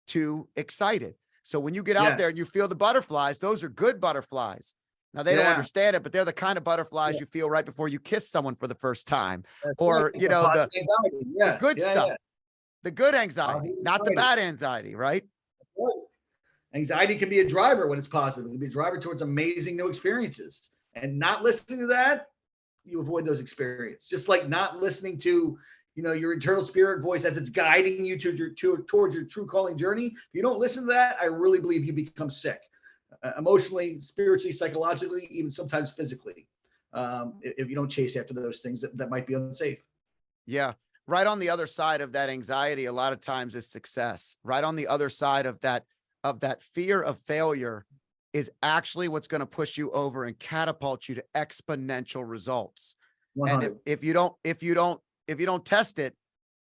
to excited. So when you get out Yeah. there and you feel the butterflies, those are good butterflies. Now they don't Yeah. understand it, but they're the kind of butterflies Yeah. you feel right before you kiss someone for the first time, That's right. or, The positive anxiety. the Yeah. good Yeah. stuff, Yeah. the good anxiety, Positive not the anxiety. bad anxiety, right? Right. Anxiety can be a driver when it's positive. It can be a driver towards amazing new experiences. And not listening to that, you avoid those experiences. Just like not listening to, your internal spirit voice as it's guiding you towards your true calling journey. If you don't listen to that, I really believe you become sick, emotionally, spiritually, psychologically, even sometimes physically. If you don't chase after those things that might be unsafe. Yeah. Right on the other side of that anxiety, a lot of times is success. Right on the other side of that fear of failure is actually what's going to push you over and catapult you to exponential results. 100. And if you don't test it,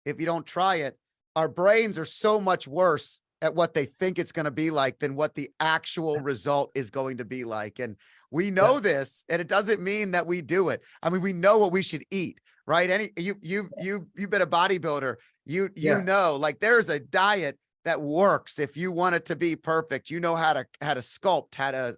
if you don't try it, our brains are so much worse at what they think it's going to be like than what the actual result is going to be like. And we know this, and it doesn't mean that we do it. I mean, we know what we should eat, right? You've been a bodybuilder. You know, like there's a diet that works if you want it to be perfect. You know how to sculpt, how to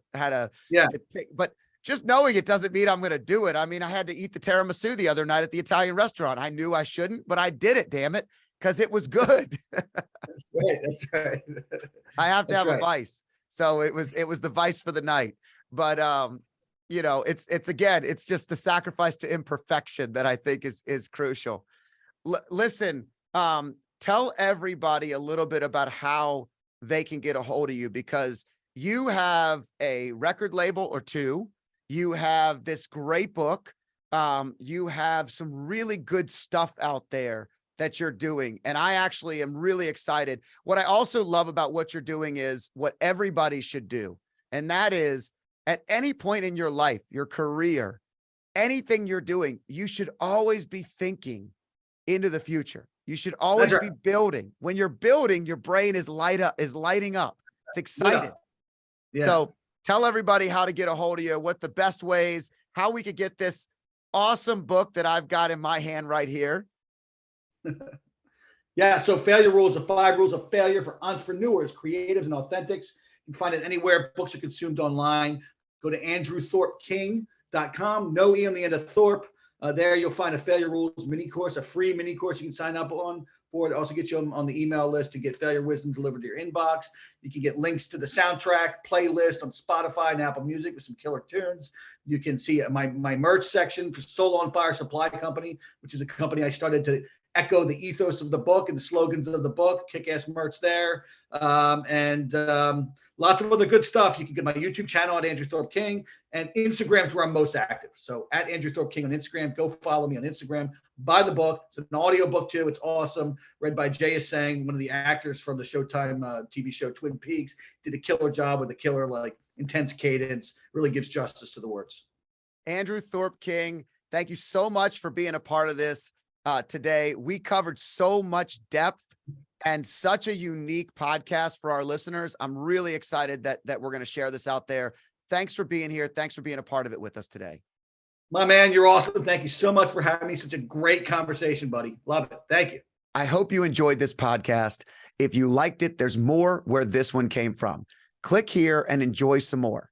take, but just knowing it doesn't mean I'm going to do it. I mean, I had to eat the tiramisu the other night at the Italian restaurant. I knew I shouldn't, but I did it, damn it, because it was good. That's right. That's right. I have to That's have a right. vice. So it was the vice for the night. But it's again, it's just the sacrifice to imperfection that I think is crucial. Listen, tell everybody a little bit about how they can get a hold of you, because you have a record label or two. You have this great book. You have some really good stuff out there that you're doing. And I actually am really excited. What I also love about what you're doing is what everybody should do. And that is, at any point in your life, your career, anything you're doing, you should always be thinking into the future. You should always be building. When you're building, your brain is lighting up. It's excited. Yeah. So tell everybody how to get a hold of you, what the best ways, how we could get this awesome book that I've got in my hand right here. Yeah. So Failure Rules, the 5 rules of failure for entrepreneurs, creatives, and authentics. You can find it anywhere books are consumed online. Go to andrewthorpeking.com. No E on the end of Thorpe. There you'll find a Failure Rules mini course, a free mini course you can sign up on for. It also gets you on the email list to get Failure Wisdom delivered to your inbox. You can get links to the soundtrack playlist on Spotify and Apple Music with some killer tunes. You can see my merch section for Soul on Fire Supply Company, which is a company I started to echo the ethos of the book and the slogans of the book. Kick-ass merch there. And lots of other good stuff. You can get my YouTube channel at Andrew Thorpe King, and Instagram's where I'm most active. So at Andrew Thorpe King on Instagram, go follow me on Instagram. Buy the book. It's an audio book too. It's awesome. Read by Jay Asang, one of the actors from the Showtime TV show Twin Peaks. Did a killer job with a killer, like intense cadence. Really gives justice to the words. Andrew Thorpe King, thank you so much for being a part of this today. We covered so much depth and such a unique podcast for our listeners. I'm really excited that we're going to share this out there. Thanks for being here. Thanks for being a part of it with us today. My man, you're awesome. Thank you so much for having me. Such a great conversation, buddy. Love it. Thank you. I hope you enjoyed this podcast. If you liked it, there's more where this one came from. Click here and enjoy some more.